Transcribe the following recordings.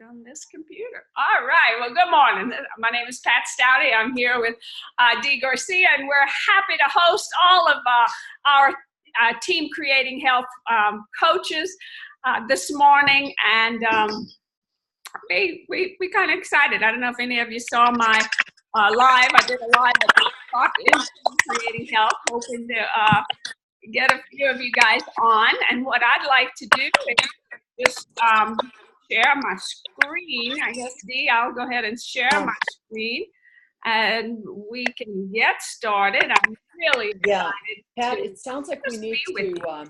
On this computer. All right. Well, good morning. My name is Pat Stouty. I'm here with Dee Garcia, and we're happy to host all of our team creating health coaches this morning. And we kind of excited. I don't know if any of you saw my live. I did a live at 8 o'clock in Team Creating Health, hoping to get a few of you guys on. And what I'd like to do is just share my screen. I guess, Dee, I'll go ahead and share my screen and we can get started. I'm really excited. Yeah, Pat, it sounds like we need to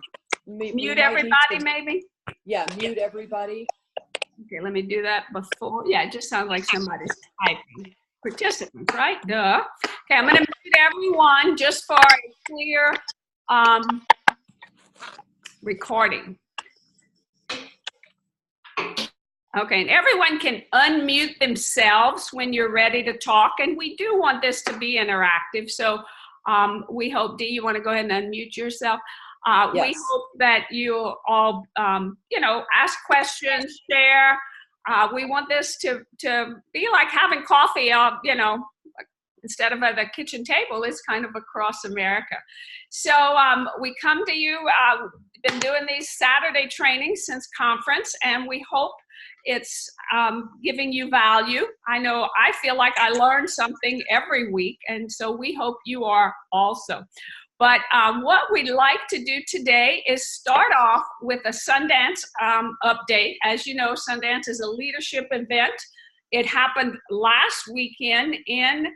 mute everybody, maybe? Yeah, mute everybody. Okay, let me do that before. Yeah, it just sounds like somebody's typing. Participants, right? Duh. Okay, I'm going to mute everyone just for a clear recording. Okay, and everyone can unmute themselves when you're ready to talk, and we do want this to be interactive, so we hope, Dee, you want to go ahead and unmute yourself? Yes. We hope that you all, ask questions, share. We want this to be like having coffee, instead of at the kitchen table. It's kind of across America. So we come to you, been doing these Saturday trainings since conference, and we hope it's giving you value. I know I feel like I learn something every week, and so we hope you are also. But what we'd like to do today is start off with a Sundance update. As you know, Sundance is a leadership event. It happened last weekend in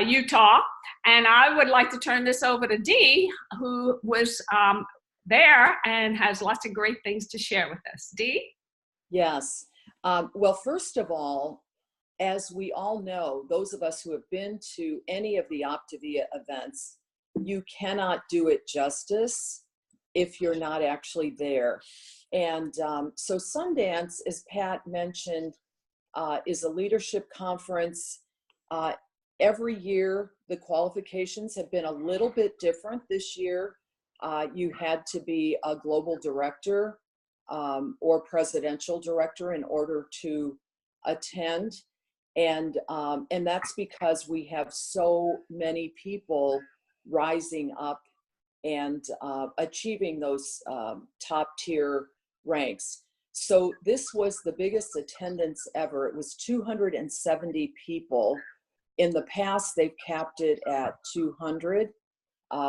Utah, and I would like to turn this over to Dee, who was there and has lots of great things to share with us. Dee? Yes. Well, first of all, as we all know, those of us who have been to any of the Optavia events, you cannot do it justice if you're not actually there. And so Sundance, as Pat mentioned, is a leadership conference. Every year, the qualifications have been a little bit different. This year, you had to be a global director or presidential director in order to attend. And that's because we have so many people rising up and achieving those top tier ranks. So this was the biggest attendance ever. It was 270 people. In the past, they've capped it at 200.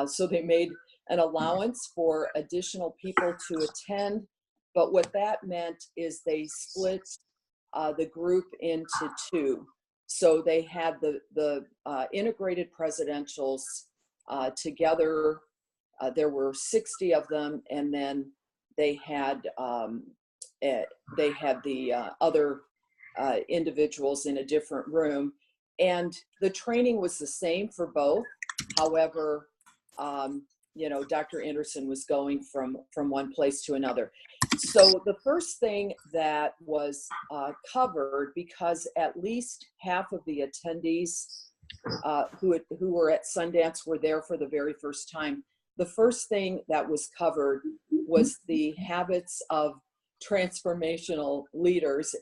So they made an allowance for additional people to attend. But what that meant is they split the group into two. So they had the integrated presidentials together. There were 60 of them, and then they had the other individuals in a different room. And the training was the same for both. However, Dr. Anderson was going from one place to another. So the first thing that was covered, because at least half of the attendees who were at Sundance were there for the very first time, the first thing that was covered was the habits of transformational leaders.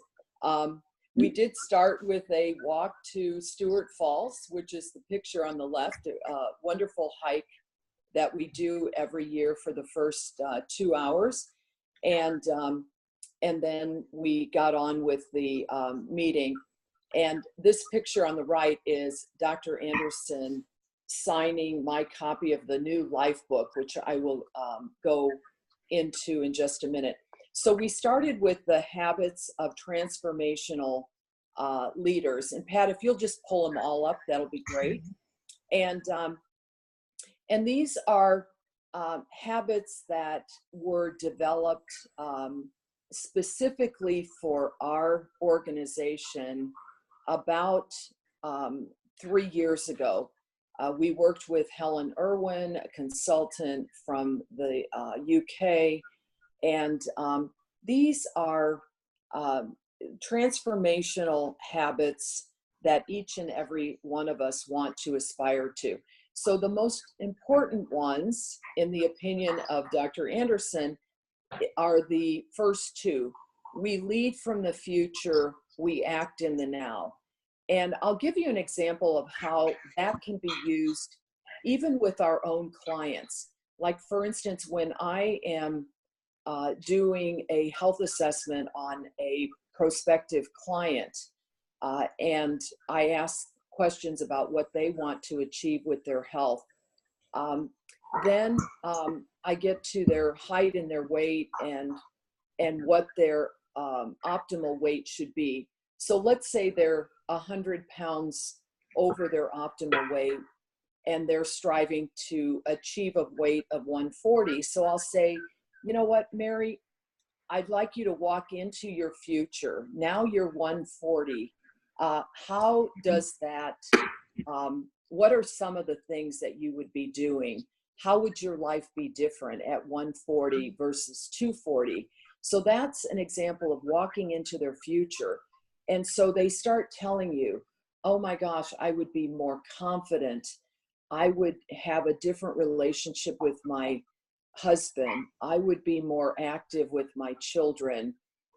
We did start with a walk to Stewart Falls, which is the picture on the left, a wonderful hike that we do every year for the first 2 hours. And then we got on with the meeting. And this picture on the right is Dr. Anderson signing my copy of the new life book, which I will go into in just a minute. So we started with the habits of transformational leaders. And Pat, if you'll just pull them all up, that'll be great. And these are habits that were developed specifically for our organization about 3 years ago. We worked with Helen Irwin, a consultant from the UK, and these are transformational habits that each and every one of us want to aspire to. So the most important ones, in the opinion of Dr. Anderson, are the first two. we lead from the future, we act in the now. And I'll give you an example of how that can be used even with our own clients. Like, for instance, when I am doing a health assessment on a prospective client, and I ask questions about what they want to achieve with their health, then I get to their height and their weight and what their optimal weight should be. So let's say they're 100 pounds over their optimal weight and they're striving to achieve a weight of 140. So I'll say, you know what, Mary, I'd like you to walk into your future. Now you're 140. How does that, what are some of the things that you would be doing? How would your life be different at 140 versus 240? So that's an example of walking into their future. And so they start telling you, oh my gosh, I would be more confident. I would have a different relationship with my husband. I would be more active with my children.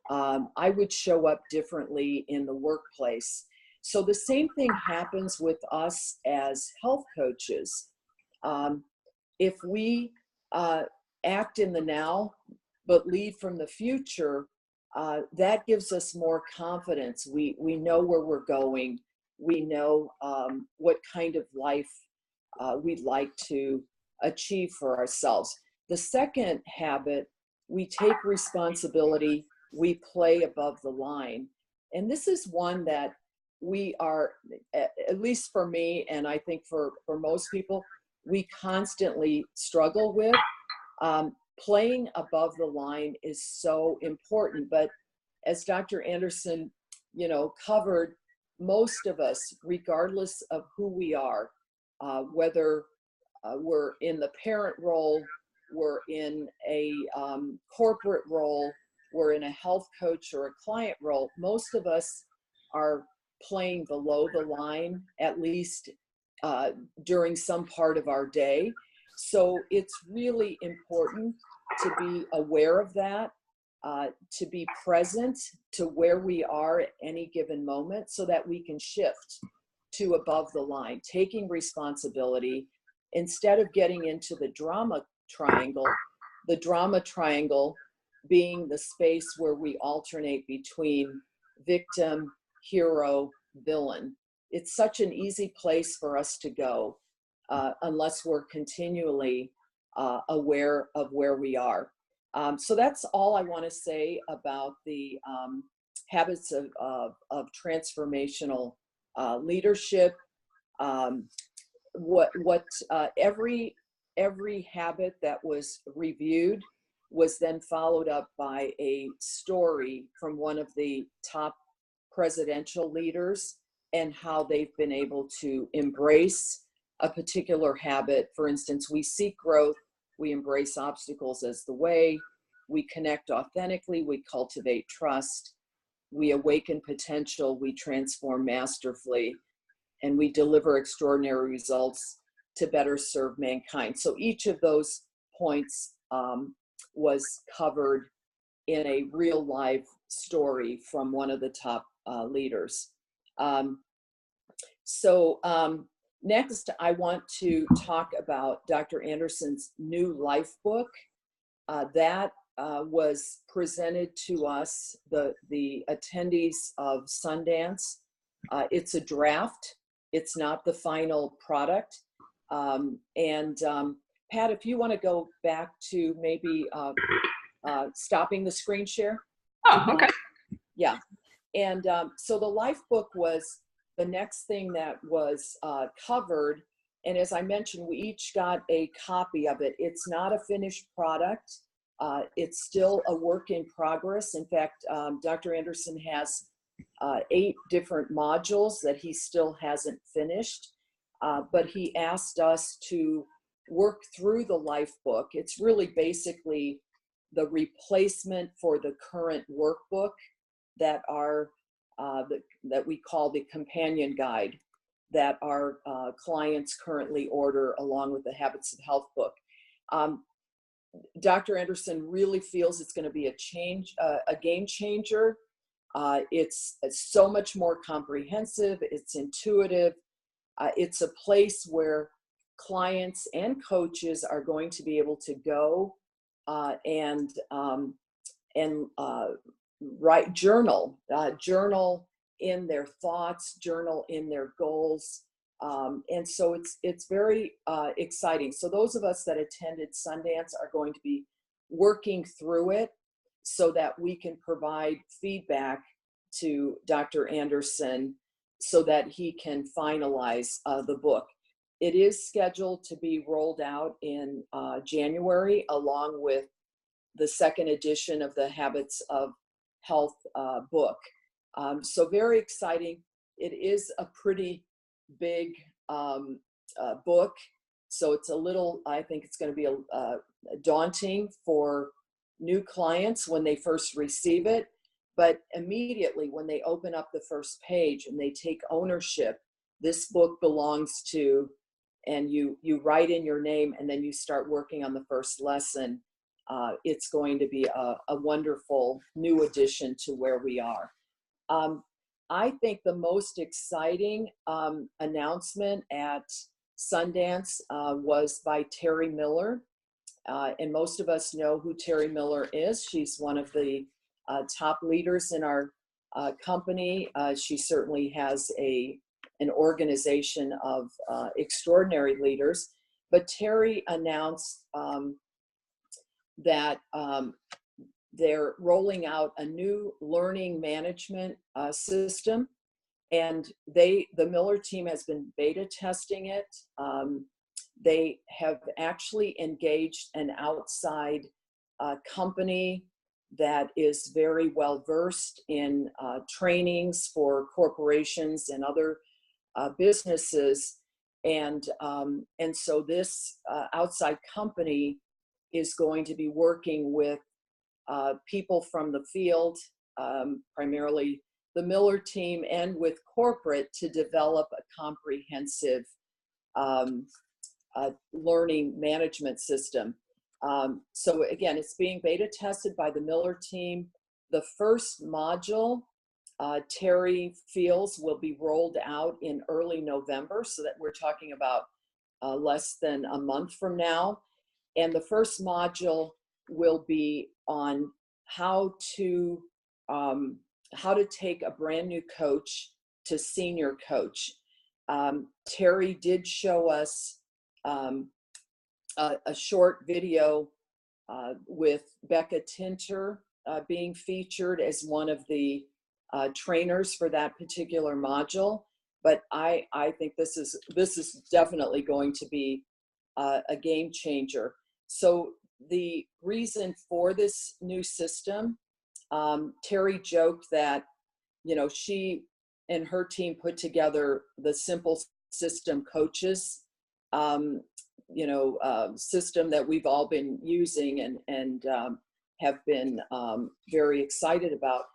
I would show up differently in the workplace. So the same thing happens with us as health coaches. If we act in the now, but lead from the future, that gives us more confidence. We know where we're going. We know what kind of life we'd like to achieve for ourselves. The second habit, we take responsibility, we play above the line. And this is one that we are, at least for me, and I think for most people, we constantly struggle with. Playing above the line is so important, but as Dr. Anderson, covered, most of us, regardless of who we are, whether we're in the parent role, we're in a corporate role, we're in a health coach or a client role, most of us are playing below the line, at least during some part of our day. So it's really important to be aware of that, to be present to where we are at any given moment so that we can shift to above the line, taking responsibility instead of getting into the drama triangle being the space where we alternate between victim, hero, villain. It's such an easy place for us to go unless we're continually aware of where we are. So that's all I want to say about the habits of transformational leadership. Every habit that was reviewed was then followed up by a story from one of the top presidential leaders and how they've been able to embrace a particular habit. For instance, we seek growth, we embrace obstacles as the way, we connect authentically, we cultivate trust, we awaken potential, we transform masterfully, and we deliver extraordinary results to better serve mankind. So each of those points was covered in a real live story from one of the top leaders. Next, I want to talk about Dr. Anderson's new life book that was presented to us, the attendees of Sundance. It's a draft. It's not the final product. Pat, if you want to go back to maybe stopping the screen share. Oh, okay. Yeah. And so the life book was the next thing that was covered. And as I mentioned, we each got a copy of it. It's not a finished product. It's still a work in progress. In fact, Dr. Anderson has 8 different modules that he still hasn't finished. But he asked us to work through the life book. It's really basically the replacement for the current workbook that that we call the companion guide that our clients currently order along with the Habits of Health book. Dr. Anderson really feels it's going to be a game changer. It's so much more comprehensive. It's intuitive. It's a place where clients and coaches are going to be able to go and write, journal in their thoughts, journal in their goals. And so it's very exciting. So those of us that attended Sundance are going to be working through it so that we can provide feedback to Dr. Anderson so that he can finalize the book. It is scheduled to be rolled out in January, along with the second edition of the Habits of Health book. So very exciting. It is a pretty big book, so it's a little, I think it's going to be daunting for new clients when they first receive it, but immediately when they open up the first page and they take ownership, this book belongs to, and you write in your name and then you start working on the first lesson. It's going to be a wonderful new addition to where we are. I think the most exciting announcement at Sundance was by Terry Miller. And most of us know who Terry Miller is. She's one of the top leaders in our company. She certainly has an organization of extraordinary leaders. But Terry announced that they're rolling out a new learning management system, and the Miller team has been beta testing it. They have actually engaged an outside company that is very well versed in trainings for corporations and other businesses, and so this outside company is going to be working with people from the field, primarily the Miller team, and with corporate to develop a comprehensive learning management system. So again, it's being beta tested by the Miller team. The first module, Terry feels, will be rolled out in early November, so that we're talking about less than a month from now. And the first module will be on how to take a brand new coach to senior coach. Terry did show us a short video with Becca Tinter being featured as one of the trainers for that particular module. But I think this is definitely going to be a game changer. So the reason for this new system, Terry joked that, she and her team put together the Simple System coaches, system that we've all been using and have been very excited about.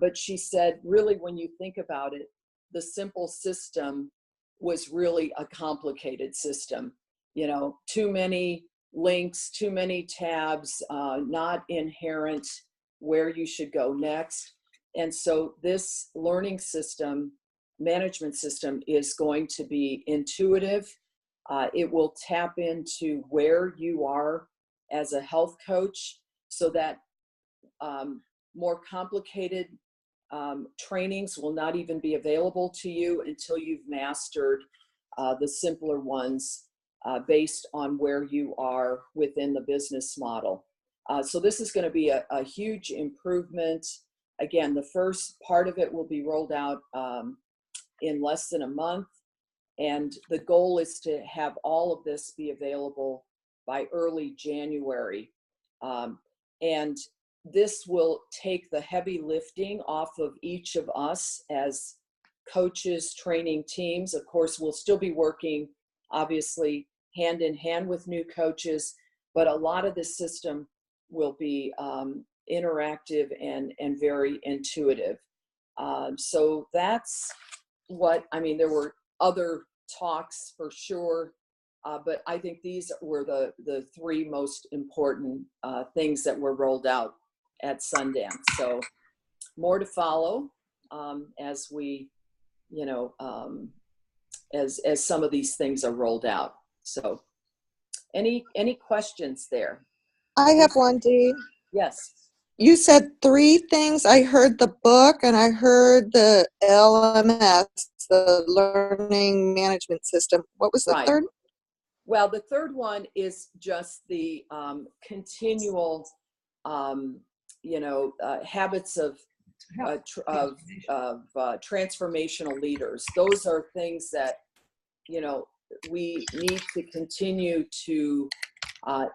But she said, really, when you think about it, the Simple System was really a complicated system. Too many links, too many tabs, not inherent where you should go next. And so this learning system, management system, is going to be intuitive. It will tap into where you are as a health coach, so that more complicated trainings will not even be available to you until you've mastered the simpler ones based on where you are within the business model. So this is going to be a huge improvement. Again, the first part of it will be rolled out in less than a month. And the goal is to have all of this be available by early January. And this will take the heavy lifting off of each of us as coaches, training teams. Of course, we'll still be working, obviously, hand in hand with new coaches, but a lot of the system will be interactive and very intuitive. So that's what, there were other talks for sure But I think these were the three most important things that were rolled out at Sundance. So more to follow as we, you know, as some of these things are rolled out. So any questions there? I have one, Dee. Yes. You said three things. I heard the book and I heard the LMS, the Learning Management System. What was the Right. third? Well, the third one is just the continual, you know, habits of transformational leaders. Those are things that, you know, we need to continue to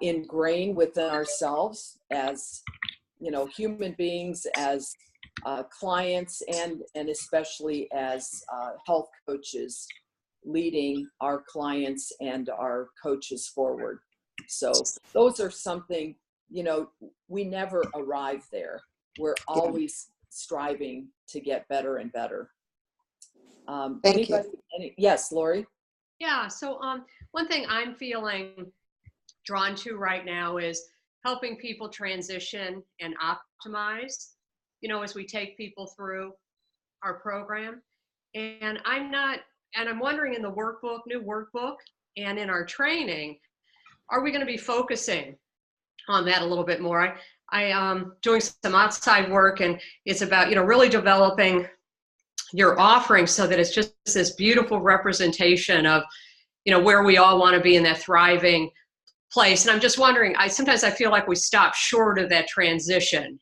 ingrain within ourselves as, you know, human beings, as clients, and especially as health coaches, leading our clients and our coaches forward. So those are something, you know, we never arrive there. We're always striving to get better and better. Thank you. Yes, Lori? Yeah, so one thing I'm feeling drawn to right now is helping people transition and optimize, you know, as we take people through our program. And I'm wondering, in the workbook, new workbook, and in our training, are we going to be focusing on that a little bit more? I doing some outside work, and it's about, you know, really developing your offering so that it's just this beautiful representation of, you know, where we all want to be in that thriving place. And I'm just wondering, sometimes I feel like we stop short of that transition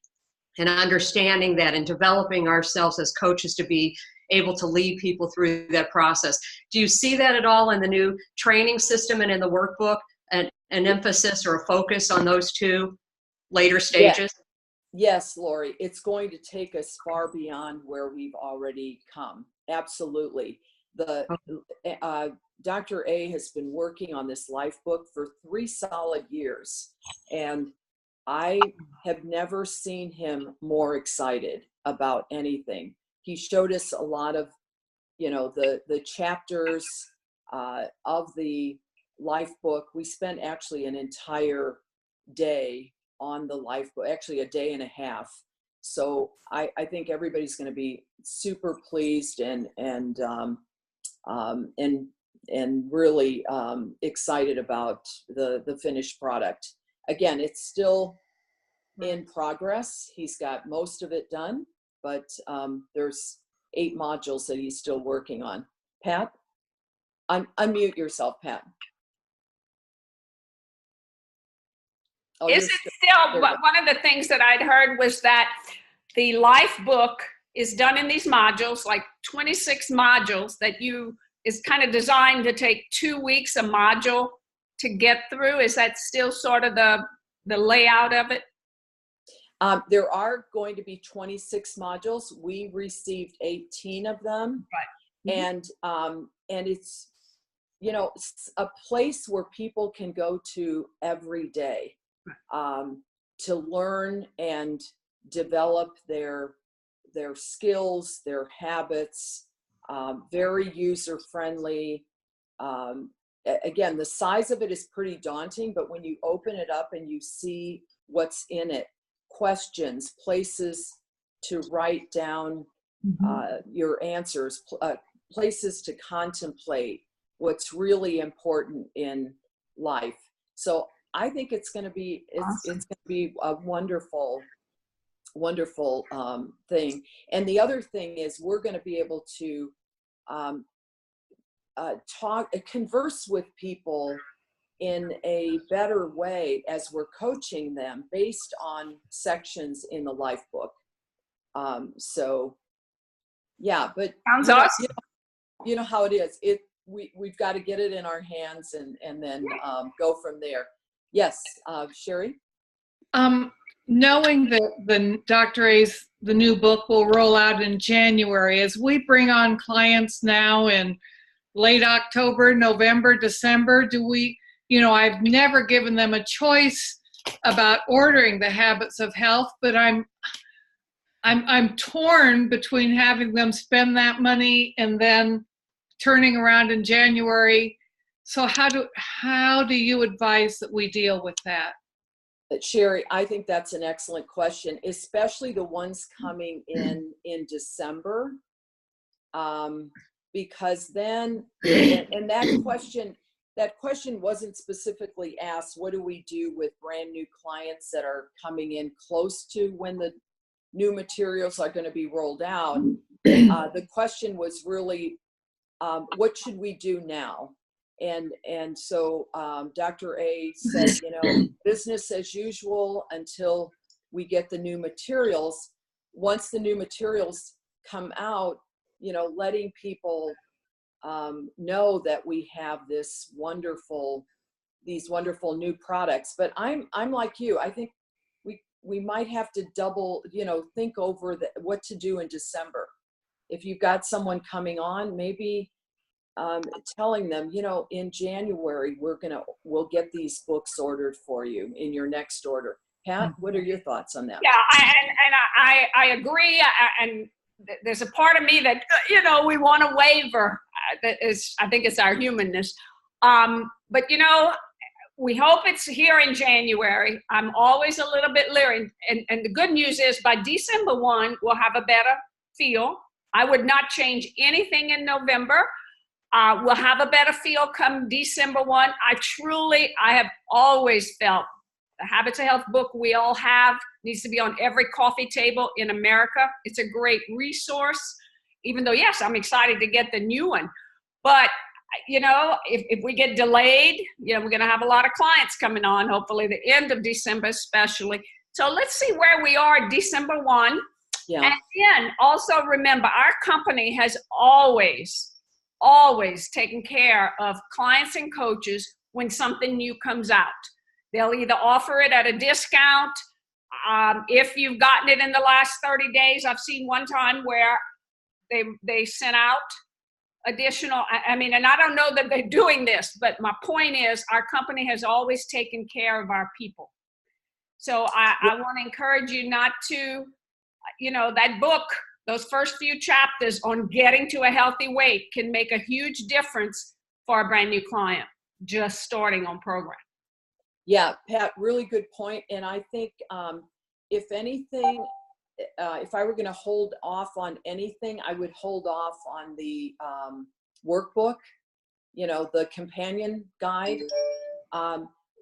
and understanding that and developing ourselves as coaches to be able to lead people through that process. Do you see that at all in the new training system and in the workbook, an emphasis or a focus on those two later stages? Yes, Lori, it's going to take us far beyond where we've already come. Absolutely. Dr. A has been working on this life book for 3 solid years, and I have never seen him more excited about anything. He showed us a lot of, you know, the chapters of the life book. We spent actually an entire day on the life book, actually a day and a half. So I think everybody's going to be super pleased and really excited about the finished product. Again, it's still in progress. He's got most of it done, but there's 8 modules that he's still working on. Pat, unmute yourself, Pat. Oh, Is it still, one of the things that I'd heard was that the life book is done in these modules, like 26 modules that is kind of designed to take 2 weeks a module to get through. Is that still sort of the layout of it? There are going to be 26 modules. We received 18 of them. Right. Mm-hmm. And it's, you know, a place where people can go to every day to learn and develop their skills, their habits, very user-friendly. Again, the size of it is pretty daunting, but when you open it up and you see what's in it, questions, places to write down your answers, places to contemplate what's really important in life. So I think it's going to be it's going to be a wonderful thing. And the other thing is we're going to be able to converse with people in a better way as we're coaching them based on sections in the life book. So yeah, but sounds awesome. You know how it is. We've got to get it in our hands and then go from there. Yes, Sherry? Knowing that the Dr. A's, the new book will roll out in January, as we bring on clients now in late October, November, December, do we, you know, I've never given them a choice about ordering the Habits of Health, but I'm torn between having them spend that money and then turning around in January So how do you advise that we deal with that? Sherry, I think that's an excellent question, especially the ones coming in December. Because then, and that question wasn't specifically asked, what do we do with brand new clients that are coming in close to when the new materials are going to be rolled out? The question was really, what should we do now? And so Dr. A said, business as usual until we get the new materials. Once the new materials come out, letting people know that we have these wonderful new products. But I'm like you. I think we might have to double, think over what to do in December. If you've got someone coming on, maybe telling them, in January, we'll get these books ordered for you in your next order. Pat, what are your thoughts on that? Yeah, I agree. And there's a part of me that, we want to waver. I think it's our humanness. But, we hope it's here in January. I'm always a little bit leery. And the good news is by December 1, we'll have a better feel. I would not change anything in November. We'll have a better feel come December 1. I have always felt the Habits of Health book we all have needs to be on every coffee table in America. It's a great resource, even though, yes, I'm excited to get the new one. But, if we get delayed, we're going to have a lot of clients coming on, hopefully the end of December especially. So let's see where we are December 1. Yeah. And then also remember, our company has always taken care of clients and coaches when something new comes out. They'll either offer it at a discount. If you've gotten it in the last 30 days, I've seen one time where they sent out additional, and I don't know that they're doing this, but my point is our company has always taken care of our people. So I want to encourage you not to, that book, those first few chapters on getting to a healthy weight can make a huge difference for a brand new client just starting on program. Yeah, Pat, really good point. And I think if anything, if I were going to hold off on anything, I would hold off on the workbook, the companion guide.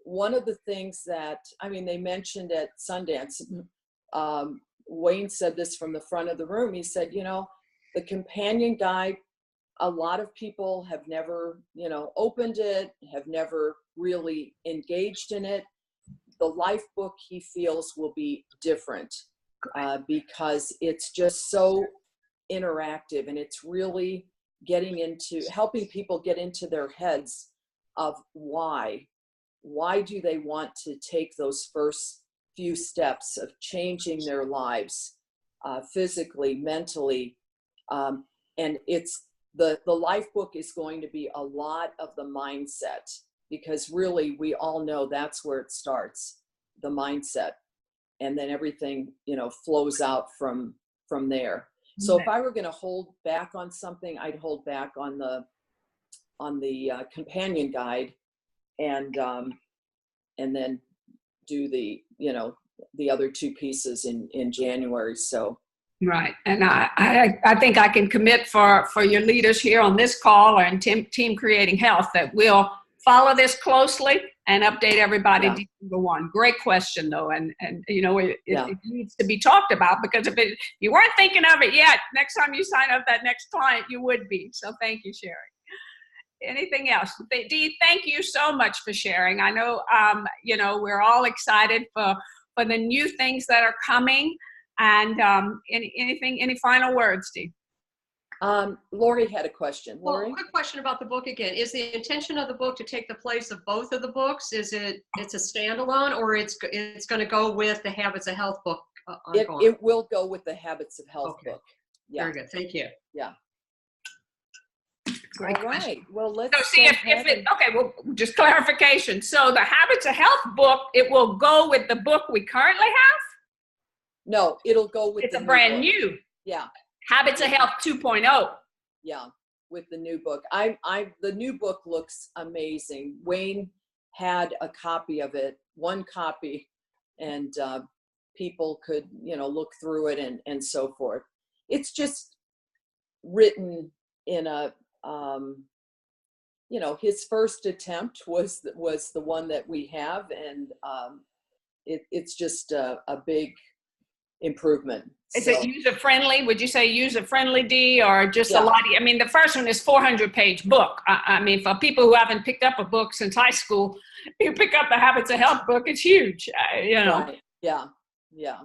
One of the things that, they mentioned at Sundance, Wayne said this from the front of the room. He said, the companion guide, a lot of people have never, opened it, have never really engaged in it. The life book, he feels, will be different because it's just so interactive, and it's really getting into helping people get into their heads of why do they want to take those first few steps of changing their lives physically, mentally, and it's the life book is going to be a lot of the mindset, because really we all know that's where it starts, the mindset, and then everything flows out from there. So if I were going to hold back on something, I'd hold back on the companion guide, and then do the other two pieces in January. So right, and I think I can commit for your leaders here on this call or in Team Creating Health that we'll follow this closely and update everybody. Yeah. December 1. Great question though, and it needs to be talked about, because if you weren't thinking of it yet, next time you sign up that next client, you would be. So thank you, Sherry. Anything else? Dee, thank you so much for sharing. I know, we're all excited for the new things that are coming. And any final words, Dee? Lori had a question. Lori? Well, quick question about the book again. Is the intention of the book to take the place of both of the books? It's a standalone, or it's going to go with the Habits of Health book? It will go with the Habits of Health book. Yeah. Very good. Thank you. Yeah. Great. All right. Well, let's see well, just clarification. So the Habits of Health book, it will go with the book we currently have? No, it'll go with it's a brand new. Yeah. Habits of Health 2.0. Yeah. with the new book. The new book looks amazing. Wayne had a copy of it, one copy, and people could, look through it and so forth. It's just written in a, his first attempt was the one that we have, and it's just a big improvement. Is it user-friendly? Would you say user-friendly, Dee, or just Yeah. a lot? I mean, the first one is 400-page book. I mean, for people who haven't picked up a book since high school, you pick up the Habits of Health book, it's huge, Right. Yeah.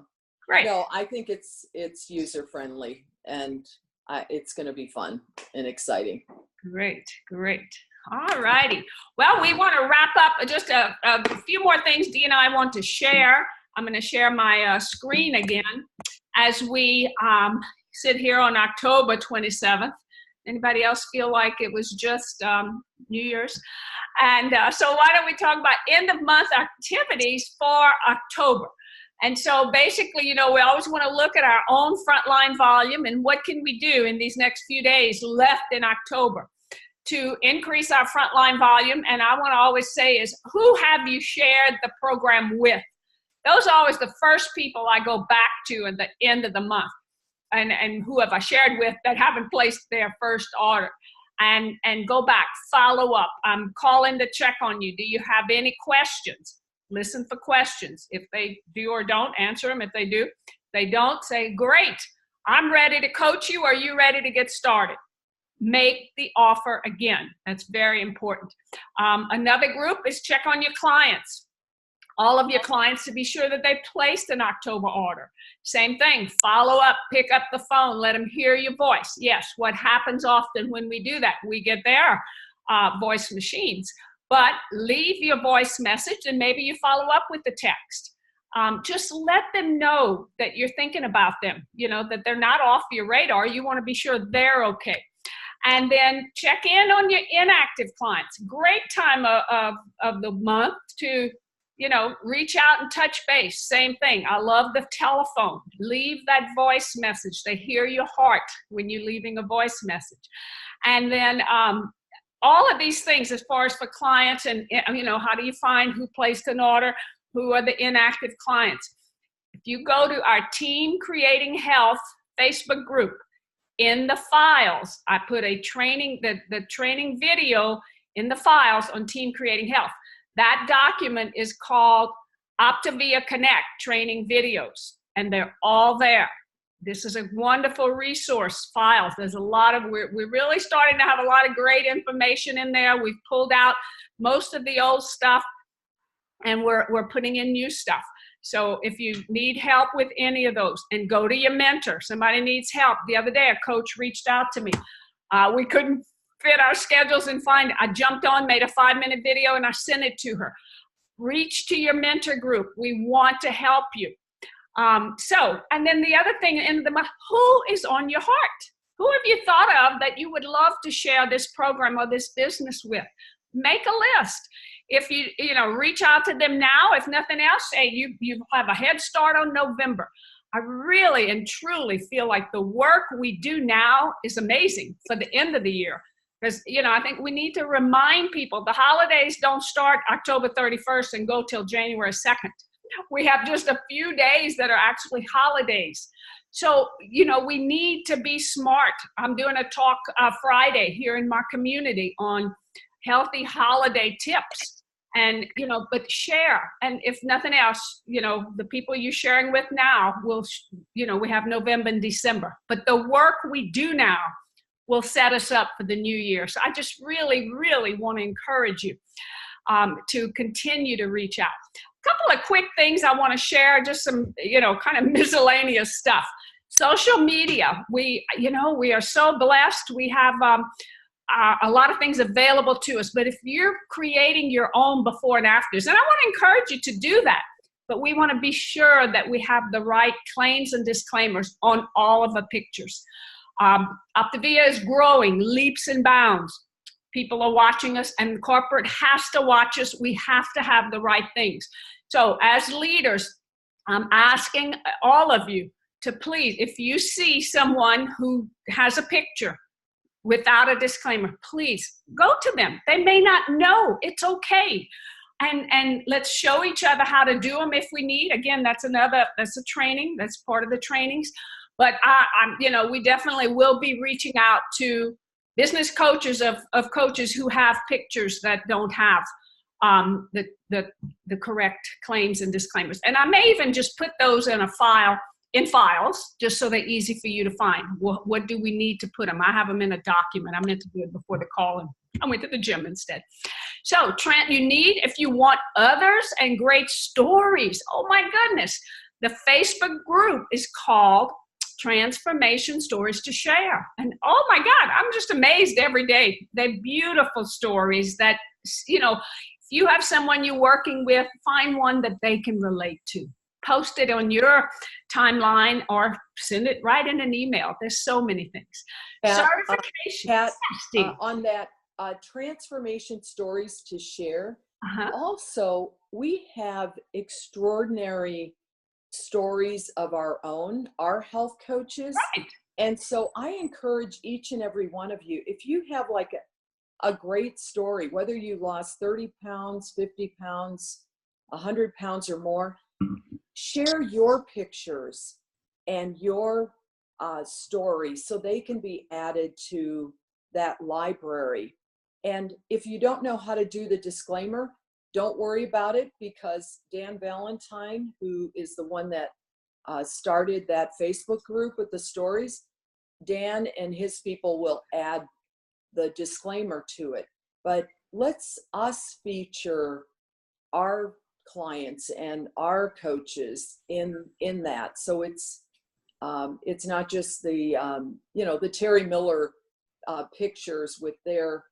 Great. No, I think it's user-friendly, and it's going to be fun and exciting. Great. All righty. Well, we want to wrap up just a few more things Dee and I want to share. I'm going to share my screen again as we sit here on October 27th. Anybody else feel like it was just New Year's? And so why don't we talk about end of month activities for October? And so basically, we always want to look at our own frontline volume and what can we do in these next few days left in October to increase our frontline volume. And I want to always say is, who have you shared the program with? Those are always the first people I go back to at the end of the month. And who have I shared with that haven't placed their first order? And go back, follow up. I'm calling to check on you. Do you have any questions? Listen for questions. If they do or don't, answer them. If they do, they don't, say, great, I'm ready to coach you. Are you ready to get started? Make the offer again. That's very important. Another group is check on your clients. All of your clients to be sure that they placed an October order. Same thing, follow up, pick up the phone, let them hear your voice. Yes, what happens often when we do that, we get their voice machines, but leave your voice message and maybe you follow up with the text. Just let them know that you're thinking about them, that they're not off your radar. You want to be sure they're okay. And then check in on your inactive clients. Great time of the month to reach out and touch base. Same thing. I love the telephone. Leave that voice message. They hear your heart when you're leaving a voice message. And then all of these things as far as for clients and, how do you find who placed an order, who are the inactive clients. If you go to our Team Creating Health Facebook group, in the files, I put a training, the training video in the files on Team Creating Health. That document is called Optavia Connect Training Videos, and they're all there. This is a wonderful resource files. There's a lot of, we're really starting to have a lot of great information in there. We've pulled out most of the old stuff, and we're putting in new stuff. So if you need help with any of those, and go to your mentor. Somebody needs help. The other day, a coach reached out to me. We couldn't fit our schedules and find it. I jumped on, made a 5-minute video, and I sent it to her. Reach to your mentor group. We want to help you. And then the other thing in the month, who is on your heart? Who have you thought of that you would love to share this program or this business with? Make a list. If you reach out to them now, if nothing else, say you have a head start on November. I really and truly feel like the work we do now is amazing for the end of the year. Because, I think we need to remind people the holidays don't start October 31st and go till January 2nd. We have just a few days that are actually holidays. So, we need to be smart. I'm doing a talk Friday here in my community on healthy holiday tips. And, but share. And if nothing else, the people you're sharing with now will, we have November and December. But the work we do now will set us up for the new year. So I just really, really want to encourage you to continue to reach out. A couple of quick things I want to share, just some, kind of miscellaneous stuff. Social media, we are so blessed. We have a lot of things available to us, but if you're creating your own before and afters, and I want to encourage you to do that, but we want to be sure that we have the right claims and disclaimers on all of the pictures. Optavia is growing leaps and bounds. People are watching us, and corporate has to watch us. We have to have the right things. So as leaders, I'm asking all of you to please, if you see someone who has a picture, without a disclaimer, please go to them. They may not know. It's okay. And let's show each other how to do them if we need. Again, that's a training. That's part of the trainings. But we definitely will be reaching out to business coaches of coaches who have pictures that don't have the correct claims and disclaimers. And I may even just put those in files, just so they're easy for you to find. What do we need to put them? I have them in a document. I meant to do it before the call, and I went to the gym instead. So, Trent, if you want others and great stories, oh my goodness, the Facebook group is called Transformation Stories to Share. And oh my God, I'm just amazed every day. They're beautiful stories that, if you have someone you're working with, find one that they can relate to. Post it on your timeline or send it right in an email. There's so many things. Certification. Pat, on that Transformation Stories to Share, also, we have extraordinary stories of our own, our health coaches. Right. And so I encourage each and every one of you, if you have like a great story, whether you lost 30 pounds, 50 pounds, 100 pounds or more, share your pictures and your story so they can be added to that library. And if you don't know how to do the disclaimer, don't worry about it, because Dan Valentine, who is the one that started that Facebook group with the stories, Dan and his people will add the disclaimer to it. But let's us feature our clients and our coaches in that. So it's not just the Terry Miller pictures with their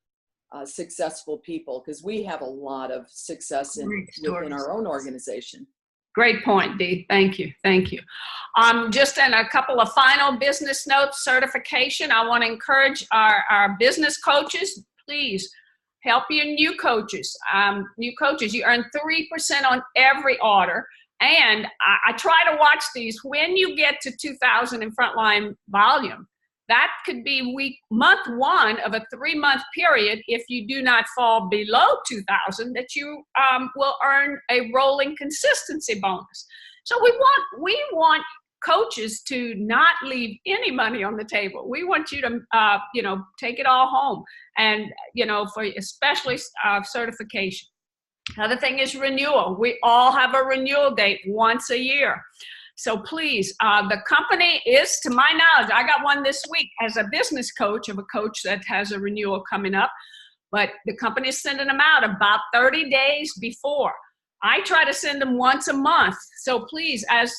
successful people, because we have a lot of success within our own organization. Great point, Dee. Thank you. Thank you. Just in a couple of final business notes, certification. I want to encourage our business coaches, please help your new coaches. You earn 3% on every order. And I try to watch these when you get to 2,000 in frontline volume. That could be month 1 of a 3-month period. If you do not fall below 2,000, that you will earn a rolling consistency bonus. So we want coaches to not leave any money on the table. We want you to take it all home, and for especially certification. Another thing is renewal. We all have a renewal date once a year. So please, the company is, to my knowledge, I got one this week as a business coach of a coach that has a renewal coming up, but the company is sending them out about 30 days before. I try to send them once a month. So please, as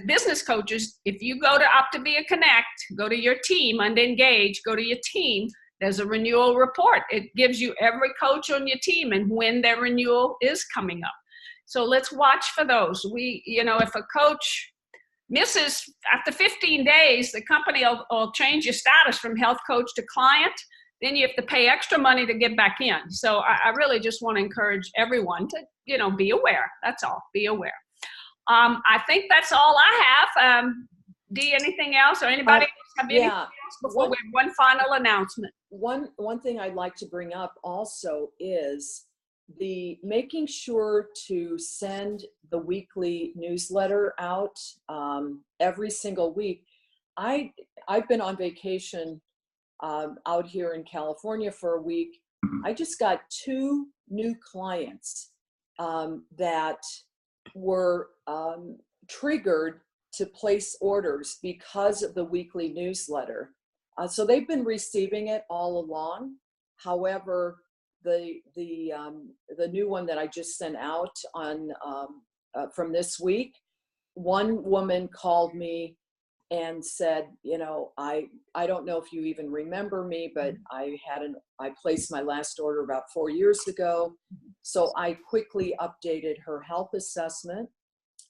business coaches, if you go to Optavia Connect, go to your team, under Engage, go to your team, there's a renewal report. It gives you every coach on your team and when their renewal is coming up. So let's watch for those. If a coach misses after 15 days, the company will change your status from health coach to client. Then you have to pay extra money to get back in. So I really just want to encourage everyone to, be aware. That's all. Be aware. I think that's all I have. Dee, anything else, or anybody else have anything else before we have one final announcement? One thing I'd like to bring up also is the making sure to send the weekly newsletter out every single week. I've been on vacation out here in California for a week. I just got 2 new clients that were triggered to place orders because of the weekly newsletter. So they've been receiving it all along. However, the new one that I just sent out on from this week, one woman called me and said, I don't know if you even remember me, but I placed my last order about 4 years ago. So I quickly updated her health assessment.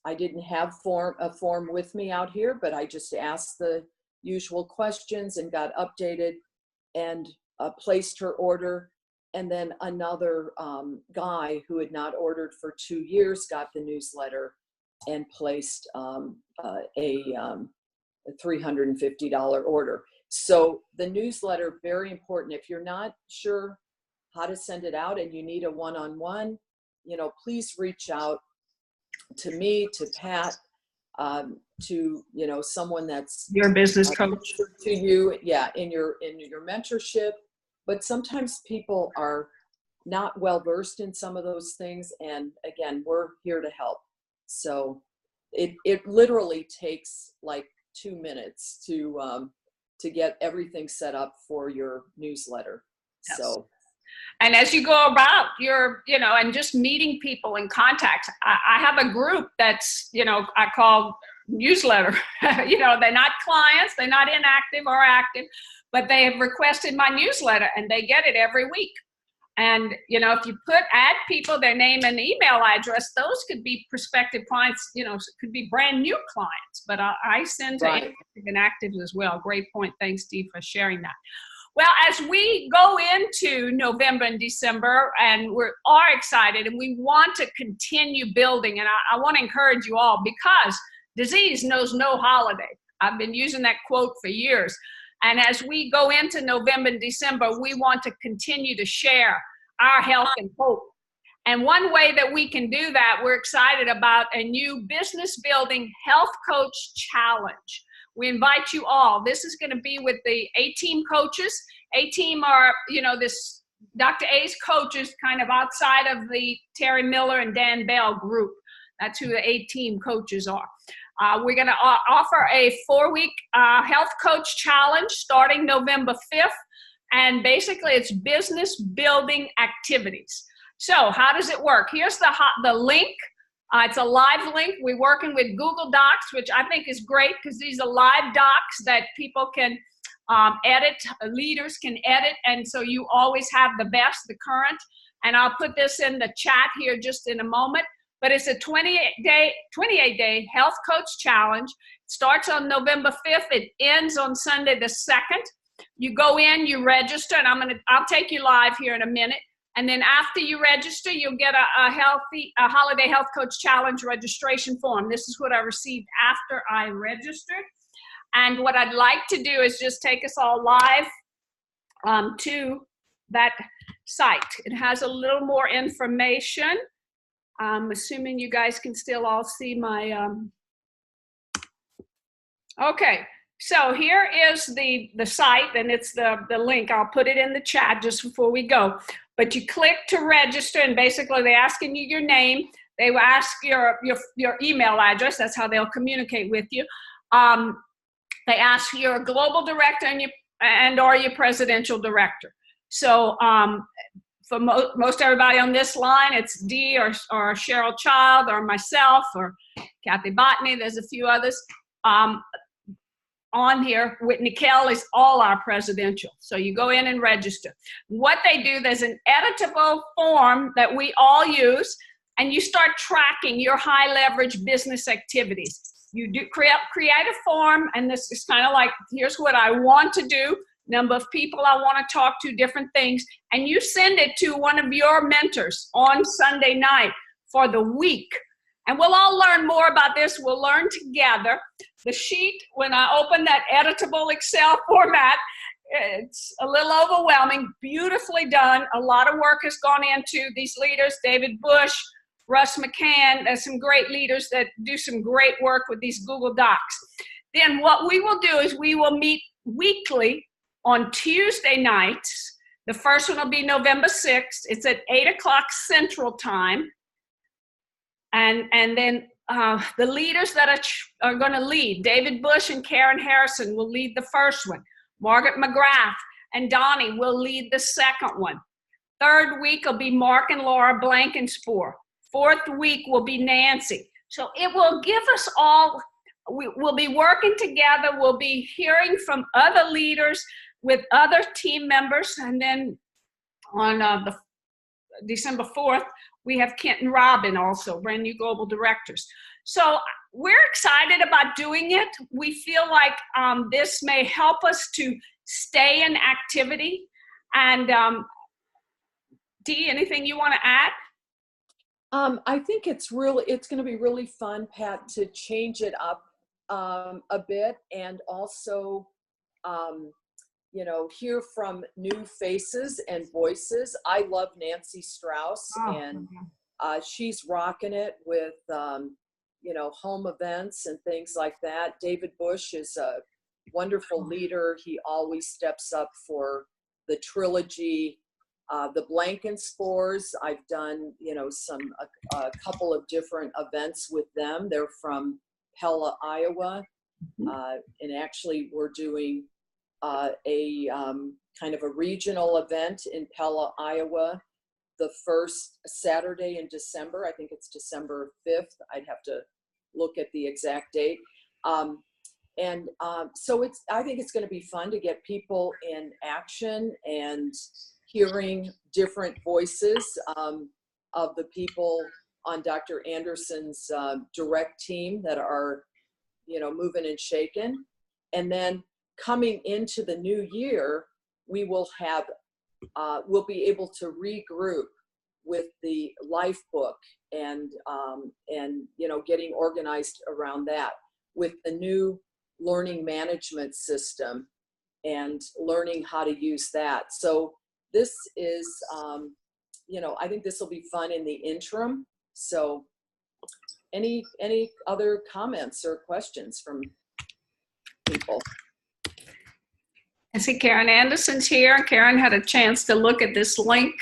I didn't have a form with me out here, but I just asked the usual questions and got updated and placed her order. And then another guy who had not ordered for 2 years got the newsletter and placed a $350 order. So the newsletter, very important. If you're not sure how to send it out and you need a one-on-one, please reach out to me, to Pat, to someone that's Your business coach. to you, in your mentorship. But sometimes people are not well versed in some of those things, and again, we're here to help. So it literally takes like 2 minutes to get everything set up for your newsletter. Yes. So. And as you go about your, and just meeting people and contacts, I have a group that's, I call newsletter. They're not clients, they're not inactive or active, but they have requested my newsletter and they get it every week. And, if you add people, their name and email address, those could be prospective clients, could be brand new clients, but I send to Right. inactive and actives as well. Great point. Thanks, Steve, for sharing that. Well, as we go into November and December, and we are excited and we want to continue building, and I want to encourage you all, because disease knows no holiday. I've been using that quote for years. And as we go into November and December, we want to continue to share our health and hope. And one way that we can do that, we're excited about a new business building health coach challenge. We invite you all. This is going to be with the A-Team coaches. A-Team are, this Dr. A's coaches kind of outside of the Terry Miller and Dan Bell group. That's who the A-Team coaches are. We're going to offer a 4-week health coach challenge starting November 5th. And basically, it's business building activities. So how does it work? Here's the link. It's a live link. We're working with Google Docs, which I think is great because these are live docs that people can edit, leaders can edit, and so you always have the best, the current. And I'll put this in the chat here just in a moment. But it's a 28-day health coach challenge. It starts on November 5th. It ends on Sunday the 2nd. You go in, you register, and I'll take you live here in a minute. And then after you register, you'll get a holiday health coach challenge registration form. This is what I received after I registered. And what I'd like to do is just take us all live to that site. It has a little more information. I'm assuming you guys can still all see my, okay. So here is the site, and it's the link. I'll put it in the chat just before we go. But you click to register, and basically they're asking you your name. They will ask your email address. That's how they'll communicate with you. They ask your global director or your presidential director. So for most everybody on this line, it's Dee or Cheryl Child or myself or Kathy Botany. There's a few others. On here, Whitney Kell is all our presidential. So you go in and register. What they do, there's an editable form that we all use, and you start tracking your high leverage business activities. You do create a form, and this is kind of like, here's what I want to do, number of people I want to talk to, different things, and you send it to one of your mentors on Sunday night for the week. And we'll all learn more about this. We'll learn together. The sheet, when I open that editable Excel format, it's a little overwhelming, beautifully done. A lot of work has gone into these leaders, David Bush, Russ McCann. There's some great leaders that do some great work with these Google Docs. Then what we will do is we will meet weekly on Tuesday nights. The first one will be November 6th. It's at 8 o'clock Central Time. And then the leaders that are going to lead, David Bush and Karen Harrison will lead the first one. Margaret McGrath and Donnie will lead the second one. Third week will be Mark and Laura Blankenspore. Fourth week will be Nancy. So it will give us all, we'll be working together. We'll be hearing from other leaders with other team members. And then on the December 4th, we have Kent and Robin also, brand new global directors. So we're excited about doing it. We feel like this may help us to stay in activity. And Dee, anything you want to add? I think it's going to be really fun, Pat, to change it up a bit, and also, you know, hear from new faces and voices. I love Nancy Strauss, and she's rocking it with, you know, home events and things like that. David Bush is a wonderful leader. He always steps up for the trilogy. The Blankenspores, I've done, you know, a couple of different events with them. They're from Pella, Iowa. And actually we're doing a kind of a regional event in Pella, Iowa, the first Saturday in December. I think it's December 5th. I'd have to look at the exact date. So I think it's going to be fun to get people in action and hearing different voices of the people on Dr. Anderson's direct team that are, you know, moving and shaking. And then coming into the new year, we will have, we'll be able to regroup with the life book and you know, getting organized around that with the new learning management system and learning how to use that. So this is, you know, I think this will be fun in the interim. So any other comments or questions from people? I see Karen Anderson's here. Karen had a chance to look at this link.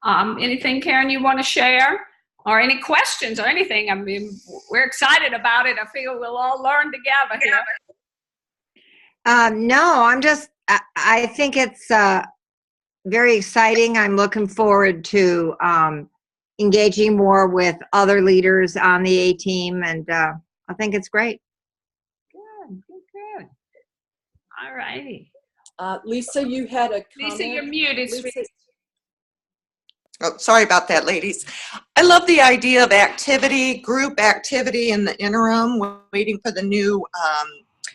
Anything, Karen, you want to share? Or any questions or anything? I mean, we're excited about it. I feel we'll all learn together here. No, I think it's very exciting. I'm looking forward to engaging more with other leaders on the A team, and I think it's great. Good. All righty. Lisa, you had a comment. Lisa, you're muted, Lisa, sweetie. Oh, sorry about that, ladies. I love the idea of activity, group activity in the interim, waiting for the new